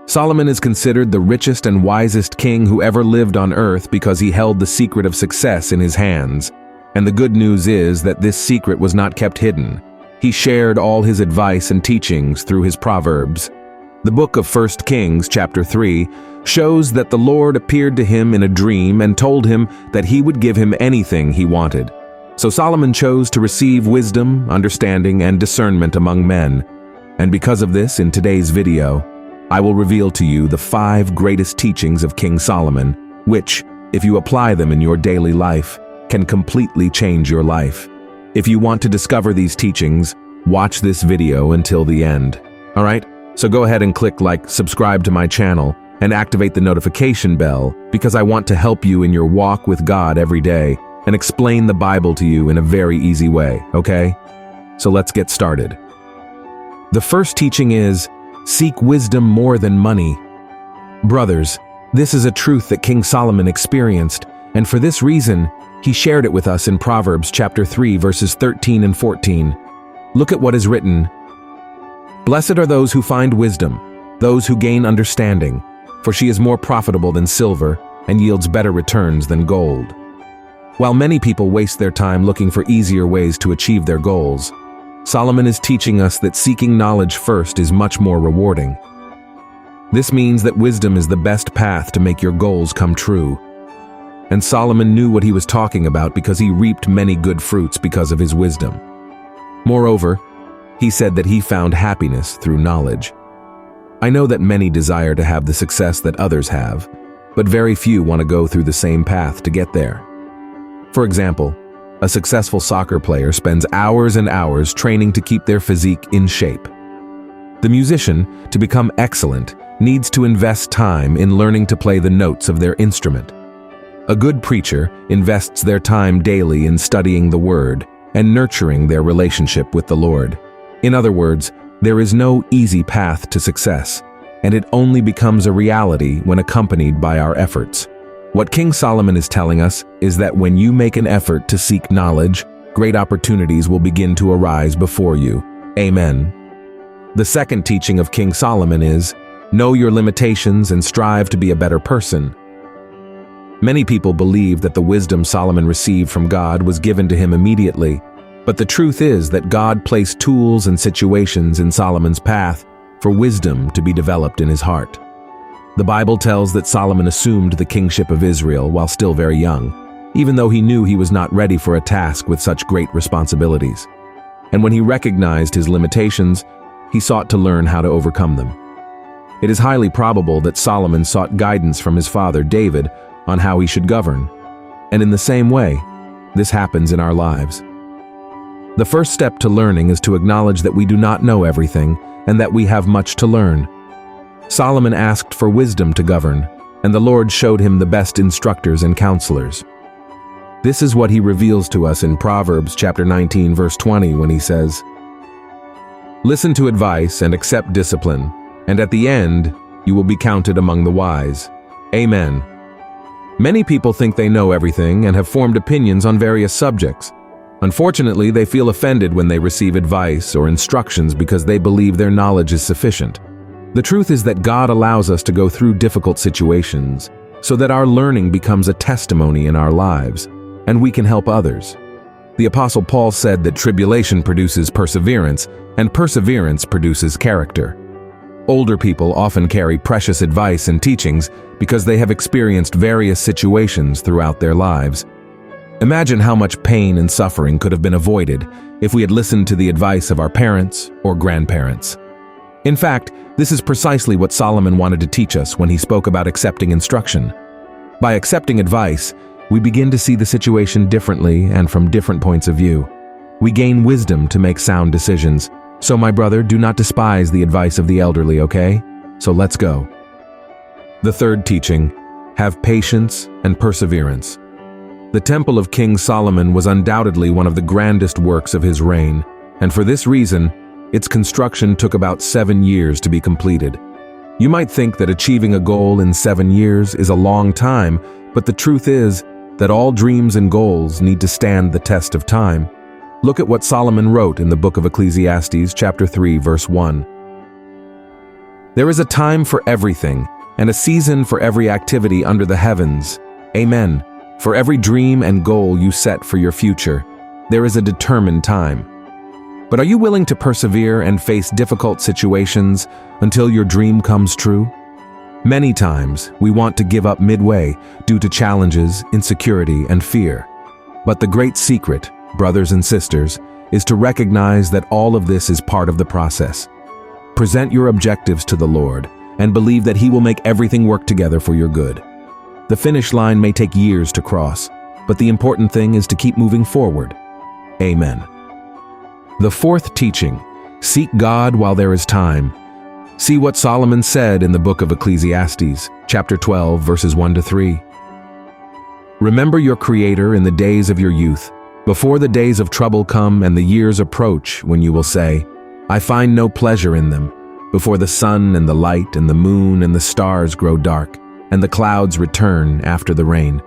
Solomon is considered the richest and wisest king who ever lived on earth because he held the secret of success in his hands. And the good news is that this secret was not kept hidden. He shared all his advice and teachings through his Proverbs. The book of 1 Kings, chapter 3, shows that the Lord appeared to him in a dream and told him that he would give him anything he wanted. So Solomon chose to receive wisdom, understanding, and discernment among men. And because of this, in today's video, I will reveal to you the 5 greatest teachings of King Solomon, which, if you apply them in your daily life, can completely change your life. If you want to discover these teachings, watch this video until the end. Alright? So go ahead and click like, subscribe to my channel, and activate the notification bell because I want to help you in your walk with God every day and explain the Bible to you in a very easy way, okay? So let's get started. The first teaching is, seek wisdom more than money. Brothers, this is a truth that King Solomon experienced, and for this reason, he shared it with us in Proverbs chapter 3, verses 13 and 14. Look at what is written. Blessed are those who find wisdom, those who gain understanding, for she is more profitable than silver and yields better returns than gold. While many people waste their time looking for easier ways to achieve their goals, Solomon is teaching us that seeking knowledge first is much more rewarding. This means that wisdom is the best path to make your goals come true. And Solomon knew what he was talking about because he reaped many good fruits because of his wisdom. Moreover, he said that he found happiness through knowledge. I know that many desire to have the success that others have, but very few want to go through the same path to get there. For example, a successful soccer player spends hours and hours training to keep their physique in shape. The musician, to become excellent, needs to invest time in learning to play the notes of their instrument. A good preacher invests their time daily in studying the Word and nurturing their relationship with the Lord. In other words, there is no easy path to success, and it only becomes a reality when accompanied by our efforts. What King Solomon is telling us is that when you make an effort to seek knowledge, great opportunities will begin to arise before you. Amen. The second teaching of King Solomon is, know your limitations and strive to be a better person. Many people believe that the wisdom Solomon received from God was given to him immediately, but the truth is that God placed tools and situations in Solomon's path for wisdom to be developed in his heart. The Bible tells that Solomon assumed the kingship of Israel while still very young, even though he knew he was not ready for a task with such great responsibilities. And when he recognized his limitations, he sought to learn how to overcome them. It is highly probable that Solomon sought guidance from his father David on how he should govern. And in the same way, this happens in our lives. The first step to learning is to acknowledge that we do not know everything and that we have much to learn. Solomon asked for wisdom to govern, and the Lord showed him the best instructors and counselors. This is what he reveals to us in Proverbs chapter 19, verse 20, when he says, listen to advice and accept discipline, and at the end, you will be counted among the wise. Amen. Many people think they know everything and have formed opinions on various subjects. Unfortunately, they feel offended when they receive advice or instructions because they believe their knowledge is sufficient. The truth is that God allows us to go through difficult situations so that our learning becomes a testimony in our lives, and we can help others. The Apostle Paul said that tribulation produces perseverance, and perseverance produces character. Older people often carry precious advice and teachings because they have experienced various situations throughout their lives. Imagine how much pain and suffering could have been avoided if we had listened to the advice of our parents or grandparents. In fact, this is precisely what Solomon wanted to teach us when he spoke about accepting instruction. By accepting advice, we begin to see the situation differently and from different points of view. We gain wisdom to make sound decisions. So my brother, do not despise the advice of the elderly, okay? So let's go. The third teaching, have patience and perseverance. The Temple of King Solomon was undoubtedly one of the grandest works of his reign, and for this reason, its construction took about 7 years to be completed. You might think that achieving a goal in 7 years is a long time, but the truth is that all dreams and goals need to stand the test of time. Look at what Solomon wrote in the book of Ecclesiastes, chapter 3, verse 1. There is a time for everything, and a season for every activity under the heavens. Amen. For every dream and goal you set for your future, there is a determined time. But are you willing to persevere and face difficult situations until your dream comes true? Many times, we want to give up midway due to challenges, insecurity, and fear. But the great secret, brothers and sisters, is to recognize that all of this is part of the process. Present your objectives to the Lord and believe that He will make everything work together for your good. The finish line may take years to cross, but the important thing is to keep moving forward. Amen. The fourth teaching, seek God while there is time. See what Solomon said in the book of Ecclesiastes, chapter 12, verses 1-3. Remember your Creator in the days of your youth, before the days of trouble come and the years approach when you will say, I find no pleasure in them, before the sun and the light and the moon and the stars grow dark, and the clouds return after the rain.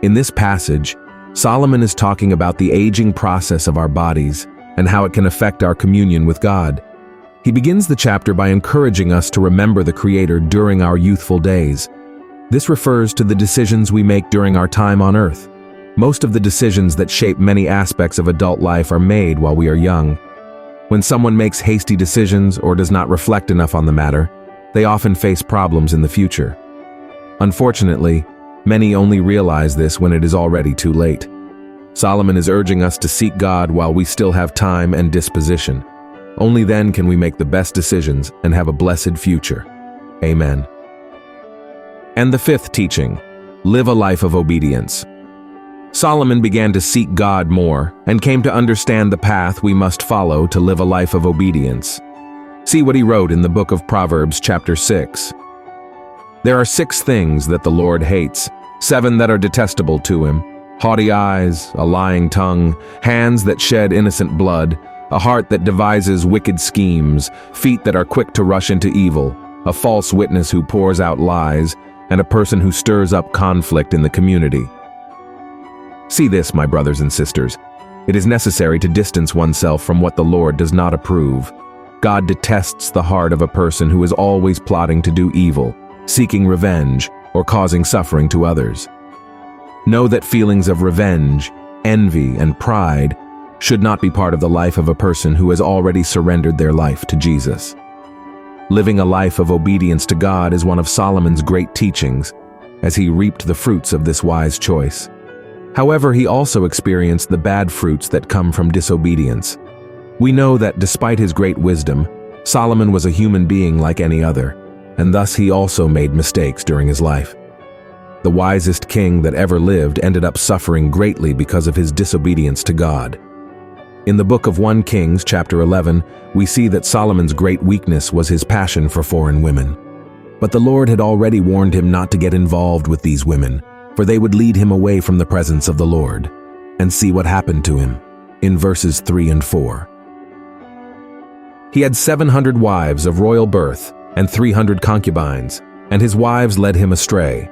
In this passage, Solomon is talking about the aging process of our bodies and how it can affect our communion with God. He begins the chapter by encouraging us to remember the Creator during our youthful days. This refers to the decisions we make during our time on earth. Most of the decisions that shape many aspects of adult life are made while we are young. When someone makes hasty decisions or does not reflect enough on the matter, they often face problems in the future. Unfortunately, many only realize this when it is already too late. Solomon is urging us to seek God while we still have time and disposition. Only then can we make the best decisions and have a blessed future. Amen. And the fifth teaching, live a life of obedience. Solomon began to seek God more and came to understand the path we must follow to live a life of obedience. See what he wrote in the book of Proverbs, chapter 6. There are 6 things that the Lord hates, 7 that are detestable to him: haughty eyes, a lying tongue, hands that shed innocent blood, a heart that devises wicked schemes, feet that are quick to rush into evil, a false witness who pours out lies, and a person who stirs up conflict in the community. See this, my brothers and sisters. It is necessary to distance oneself from what the Lord does not approve. God detests the heart of a person who is always plotting to do evil, seeking revenge, or causing suffering to others. Know that feelings of revenge, envy, and pride should not be part of the life of a person who has already surrendered their life to Jesus. Living a life of obedience to God is one of Solomon's great teachings, as he reaped the fruits of this wise choice. However, he also experienced the bad fruits that come from disobedience. We know that despite his great wisdom, Solomon was a human being like any other, and thus he also made mistakes during his life. The wisest king that ever lived ended up suffering greatly because of his disobedience to God. In the book of 1 Kings, chapter 11, we see that Solomon's great weakness was his passion for foreign women. But the Lord had already warned him not to get involved with these women, for they would lead him away from the presence of the Lord. And see what happened to him in verses 3 and 4. He had 700 wives of royal birth and 300 concubines, and his wives led him astray.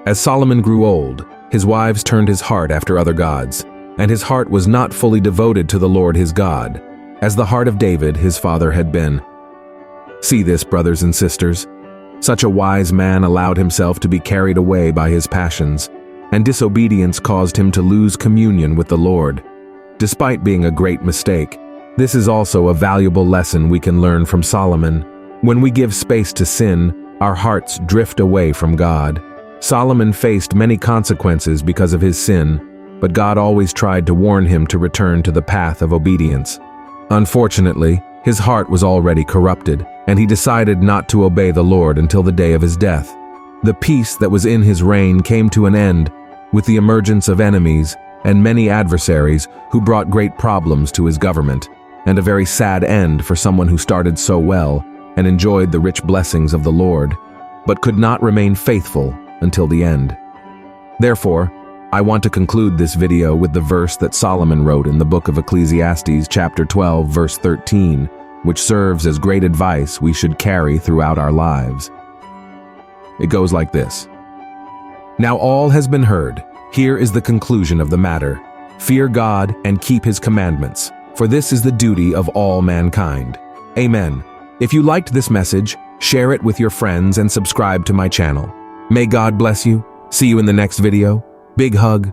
As Solomon grew old, his wives turned his heart after other gods, and his heart was not fully devoted to the Lord his God, as the heart of David his father had been. See this, brothers and sisters. Such a wise man allowed himself to be carried away by his passions, and disobedience caused him to lose communion with the Lord. Despite being a great mistake, this is also a valuable lesson we can learn from Solomon. When we give space to sin, our hearts drift away from God. Solomon faced many consequences because of his sin, but God always tried to warn him to return to the path of obedience. Unfortunately, his heart was already corrupted, and he decided not to obey the Lord until the day of his death. The peace that was in his reign came to an end with the emergence of enemies and many adversaries who brought great problems to his government, and a very sad end for someone who started so well and enjoyed the rich blessings of the Lord, but could not remain faithful until the end. Therefore, I want to conclude this video with the verse that Solomon wrote in the book of Ecclesiastes chapter 12 verse 13, which serves as great advice we should carry throughout our lives. It goes like this. Now all has been heard. Here is the conclusion of the matter. Fear God and keep his commandments, for this is the duty of all mankind. Amen. If you liked this message, share it with your friends, and subscribe to my channel. May God bless you. See you in the next video. Big hug.